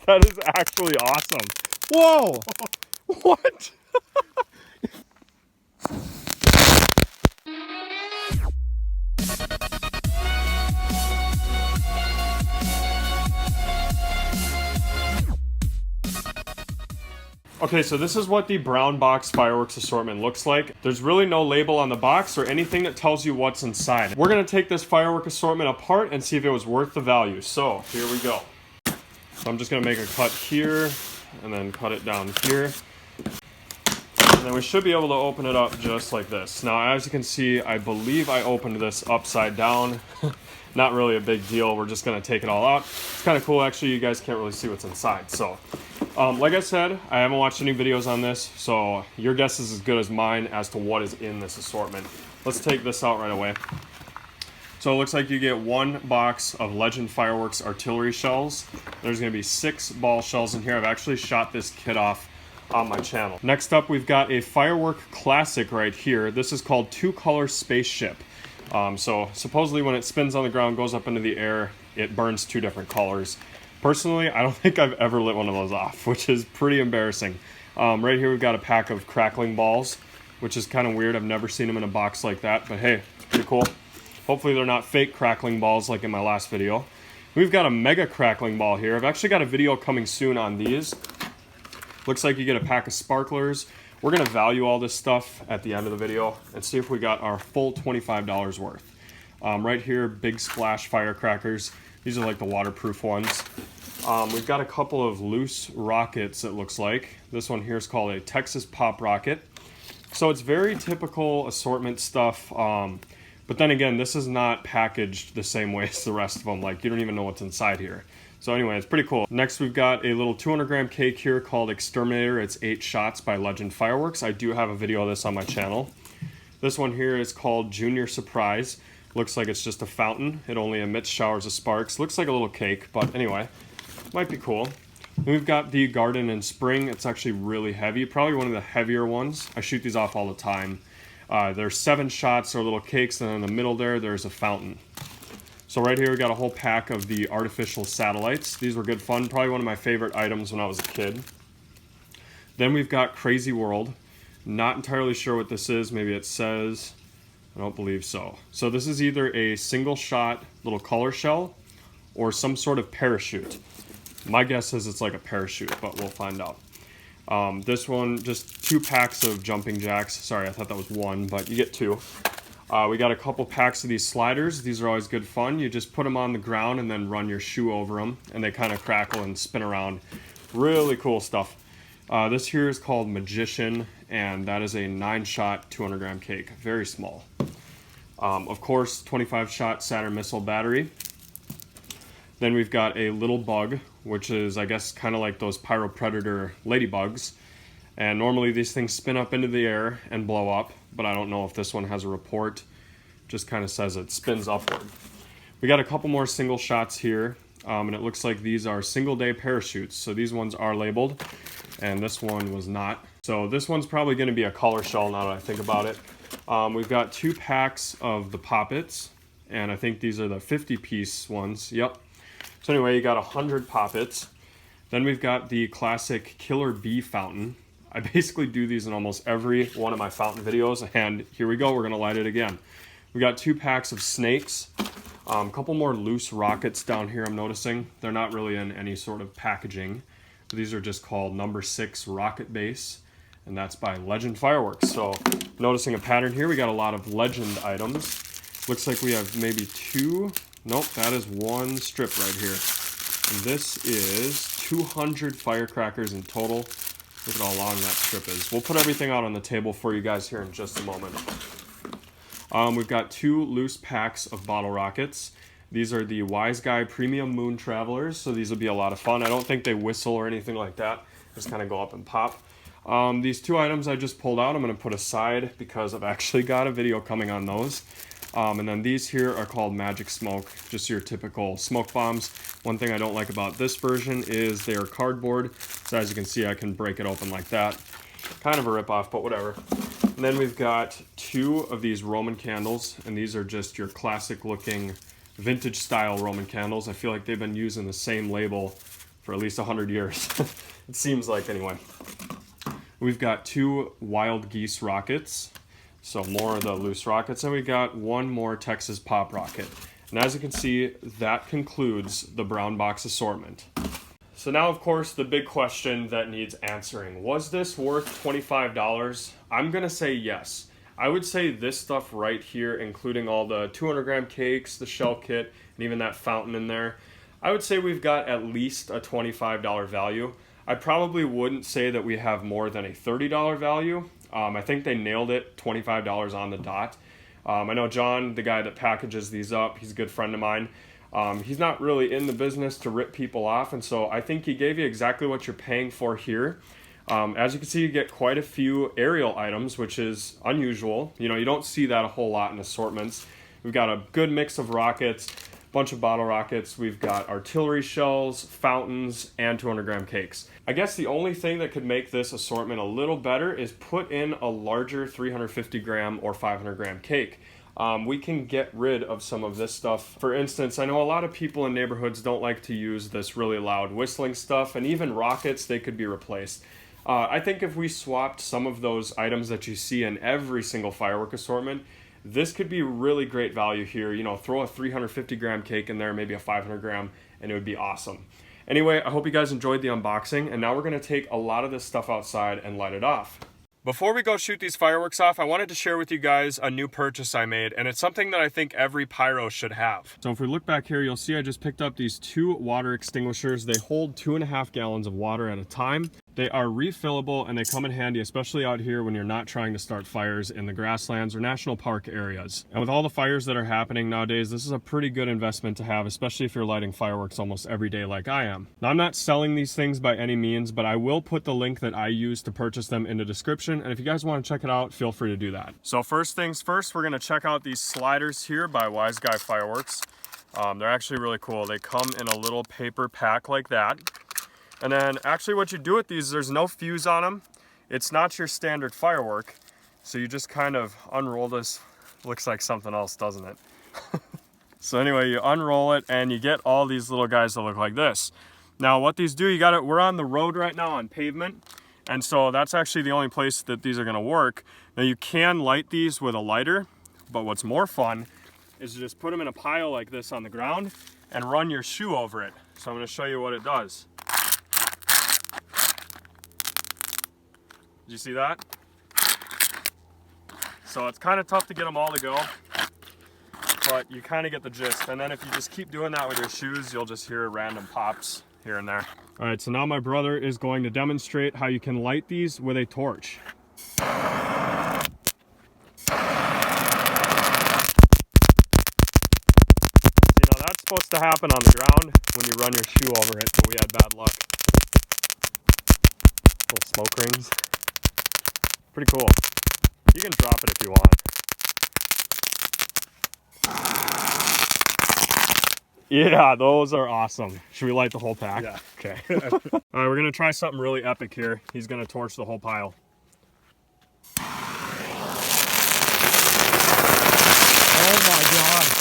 That is actually awesome. Whoa! What? Okay, so this is what the brown box fireworks assortment looks like. There's really no label on the box or anything that tells you what's inside. We're gonna take this firework assortment apart and see if it was worth the value. So, here we go. So I'm just gonna make a cut here, and then cut it down here. And then we should be able to open it up just like this. Now, as you can see, I believe I opened this upside down. Not really a big deal. We're just gonna take it all out. It's kind of cool, actually. You guys can't really see what's inside. So, like I said, I haven't watched any videos on this, so your guess is as good as mine as to what is in this assortment. Let's take this out right away. So it looks like you get one box of Legend Fireworks artillery shells. There's gonna be 6 ball shells in here. I've actually shot this kit off on my channel. Next up, we've got a firework classic right here. This is called 2-color spaceship. So supposedly when it spins on the ground, goes up into the air, it burns 2 different colors. Personally, I don't think I've ever lit one of those off, which is pretty embarrassing. Right here we've got a pack of crackling balls, which is kind of weird. I've never seen them in a box like that, but hey, pretty cool. Hopefully they're not fake crackling balls like in my last video. We've got a mega crackling ball here. I've actually got a video coming soon on these. Looks like you get a pack of sparklers. We're gonna value all this stuff at the end of the video and see if we got our full $25 worth. Right here, big splash firecrackers. These are like the waterproof ones. We've got a couple of loose rockets, it looks like. This one here is called a Texas Pop Rocket. So it's very typical assortment stuff. But then again, this is not packaged the same way as the rest of them. Like, you don't even know what's inside here. So anyway, it's pretty cool. Next, we've got a little 200-gram cake here called Exterminator. It's 8 shots by Legend Fireworks. I do have a video of this on my channel. This one here is called Junior Surprise. Looks like it's just a fountain. It only emits showers of sparks. Looks like a little cake, but anyway, might be cool. And we've got the Garden in Spring. It's actually really heavy, probably one of the heavier ones. I shoot these off all the time. There's 7 shots or little cakes, and in the middle there's a fountain. So right here we got a whole pack of the artificial satellites. These were good fun, probably one of my favorite items when I was a kid. Then we've got Crazy World. Not entirely sure what this is. Maybe it says, I don't believe so. So this is either a single shot little color shell or some sort of parachute. My guess is it's like a parachute, but we'll find out. This one, just 2 packs of jumping jacks. Sorry, I thought that was 1, but you get 2. We got a couple packs of these sliders. These are always good fun. You just put them on the ground and then run your shoe over them, and they kind of crackle and spin around. Really cool stuff. This here is called Magician, and that is a 9-shot 200-gram cake. Very small. Of course, 25-shot Saturn missile battery. Then we've got a little bug, which is, I guess, kind of like those Pyro Predator ladybugs. And normally these things spin up into the air and blow up, but I don't know if this one has a report. Just kind of says it spins upward. We got a couple more single shots here, and it looks like these are single-day parachutes. So these ones are labeled, and this one was not. So this one's probably going to be a color shell now that I think about it. We've got 2 packs of the Poppets, and I think these are the 50-piece ones. Yep. So anyway, you got 100 Poppets. Then we've got the classic Killer Bee Fountain. I basically do these in almost every one of my fountain videos, and here we go, we're gonna light it again. We got 2 packs of snakes, a couple more loose rockets down here I'm noticing. They're not really in any sort of packaging. These are just called number 6 rocket base, and that's by Legend Fireworks. So noticing a pattern here, we got a lot of Legend items. Looks like we have maybe 2, nope, that is 1 strip right here. And this is 200 firecrackers in total. Look at how long that strip is. We'll put everything out on the table for you guys here in just a moment. We've got 2 loose packs of bottle rockets. These are the Wise Guy Premium Moon Travelers, so these will be a lot of fun. I don't think they whistle or anything like that. Just kind of go up and pop. These 2 items I just pulled out, I'm going to put aside because I've actually got a video coming on those. And then these here are called Magic Smoke, just your typical smoke bombs. One thing I don't like about this version is they are cardboard. So as you can see, I can break it open like that. Kind of a ripoff, but whatever. And then we've got 2 of these Roman candles, and these are just your classic looking vintage style Roman candles. I feel like they've been using the same label for at least 100 years. It seems like, anyway. We've got 2 wild geese rockets, so more of the loose rockets, and we got 1 more Texas pop rocket. And as you can see, that concludes the brown box assortment. So now, of course, the big question that needs answering. Was this worth $25? I'm gonna say yes. I would say this stuff right here, including all the 200-gram cakes, the shell kit, and even that fountain in there, I would say we've got at least a $25 value. I probably wouldn't say that we have more than a $30 value. I think they nailed it, $25 on the dot. I know John, the guy that packages these up, he's a good friend of mine. He's not really in the business to rip people off, and so I think he gave you exactly what you're paying for here. As you can see, you get quite a few aerial items, which is unusual. You know, you don't see that a whole lot in assortments. We've got a good mix of rockets, bunch of bottle rockets. We've got artillery shells, fountains, and 200-gram cakes. I guess the only thing that could make this assortment a little better is put in a larger 350-gram or 500-gram cake. We can get rid of some of this stuff. For instance, I know a lot of people in neighborhoods don't like to use this really loud whistling stuff, and even rockets, they could be replaced. I think if we swapped some of those items that you see in every single firework assortment, this could be really great value here. You know, throw a 350-gram cake in there, maybe a 500-gram, and it would be awesome. Anyway, I hope you guys enjoyed the unboxing, and now we're gonna take a lot of this stuff outside and light it off. Before we go shoot these fireworks off, I wanted to share with you guys a new purchase I made, and it's something that I think every pyro should have. So if we look back here, you'll see I just picked up these 2 water extinguishers. They hold 2.5 gallons of water at a time. They are refillable and they come in handy, especially out here when you're not trying to start fires in the grasslands or national park areas. And with all the fires that are happening nowadays, this is a pretty good investment to have, especially if you're lighting fireworks almost every day like I am. Now, I'm not selling these things by any means, but I will put the link that I use to purchase them in the description. And if you guys want to check it out, feel free to do that. So first things first, we're going to check out these sliders here by Wise Guy Fireworks. They're actually really cool. They come in a little paper pack like that. And then actually what you do with these, there's no fuse on them. It's not your standard firework. So you just kind of unroll this. Looks like something else, doesn't it? So anyway, you unroll it and you get all these little guys that look like this. Now what these do, we're on the road right now on pavement. And so that's actually the only place that these are gonna work. Now you can light these with a lighter, but what's more fun is to just put them in a pile like this on the ground and run your shoe over it. So I'm gonna show you what it does. Did you see that? So it's kind of tough to get them all to go, but you kind of get the gist. And then if you just keep doing that with your shoes, you'll just hear random pops here and there. All right, so now my brother is going to demonstrate how you can light these with a torch. You know, that's supposed to happen on the ground when you run your shoe over it, but we had bad luck. Little smoke rings. Pretty cool. You can drop it if you want. Yeah, those are awesome. Should we light the whole pack? Yeah. Okay. All right, we're gonna try something really epic here. He's gonna torch the whole pile. Oh my God.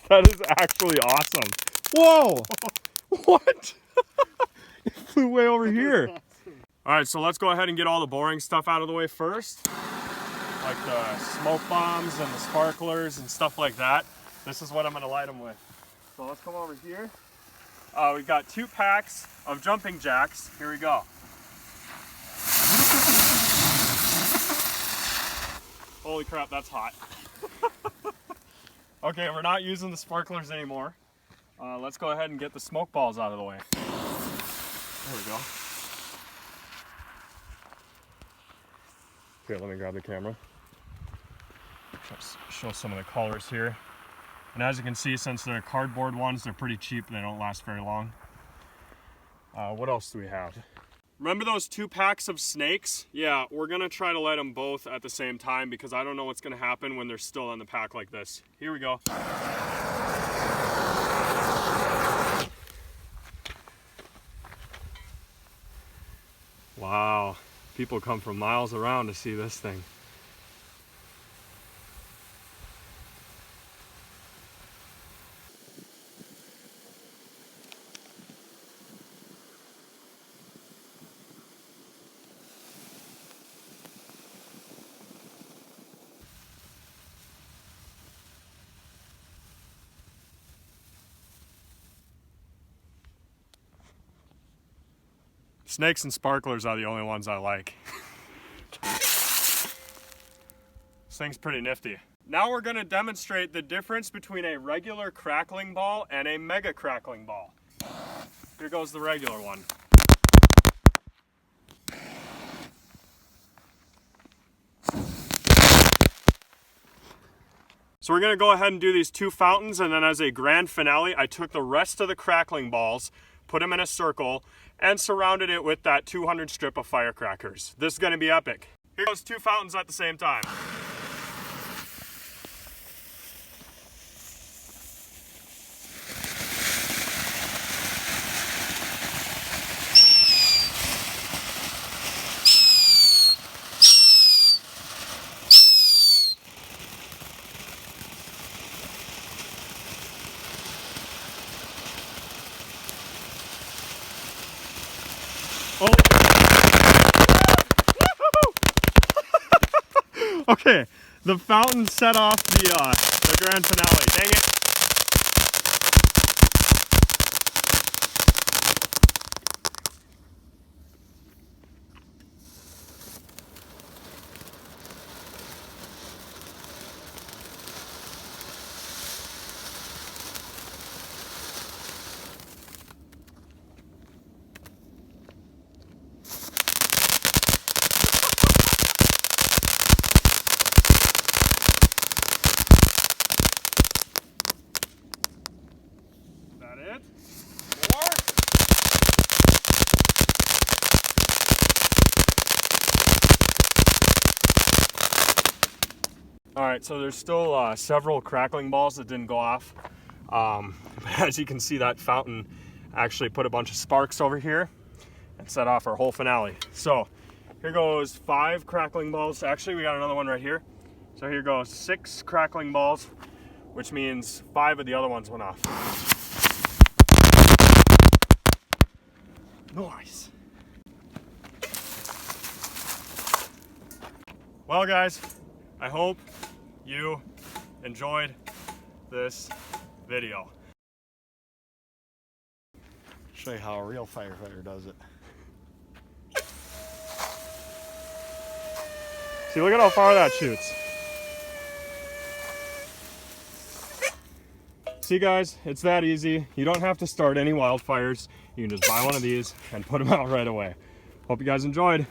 That is actually awesome. Whoa! What? It flew way over here. Awesome. All right, so let's go ahead and get all the boring stuff out of the way first. Like the smoke bombs and the sparklers and stuff like that. This is what I'm gonna light them with. So let's come over here. We've got 2 packs of jumping jacks. Here we go. Holy crap, that's hot. Okay, we're not using the sparklers anymore. Let's go ahead and get the smoke balls out of the way. There we go. Here, let me grab the camera. Just show some of the colors here. And as you can see, since they're cardboard ones, they're pretty cheap. They don't last very long. What else do we have? Remember those 2 packs of snakes? Yeah, we're gonna try to light them both at the same time because I don't know what's gonna happen when they're still in the pack like this. Here we go. Wow, people come from miles around to see this thing. Snakes and sparklers are the only ones I like. This thing's pretty nifty. Now we're going to demonstrate the difference between a regular crackling ball and a mega crackling ball. Here goes the regular one. So we're going to go ahead and do these two fountains, and then as a grand finale, I took the rest of the crackling balls, put them in a circle, and surrounded it with that 200 strip of firecrackers. This is going to be epic. Here goes two fountains at the same time. Okay, the fountain set off the grand finale. Dang it. It. More. All right, so there's still several crackling balls that didn't go off. But as you can see, that fountain actually put a bunch of sparks over here and set off our whole finale. So here goes 5 crackling balls. Actually, we got another one right here. So here goes 6 crackling balls, which means 5 of the other ones went off. Nice. Well, guys, I hope you enjoyed this video. Show you how a real firefighter does it. See, look at how far that shoots. See, guys, it's that easy. You don't have to start any wildfires. You can just buy one of these and put them out right away. Hope you guys enjoyed.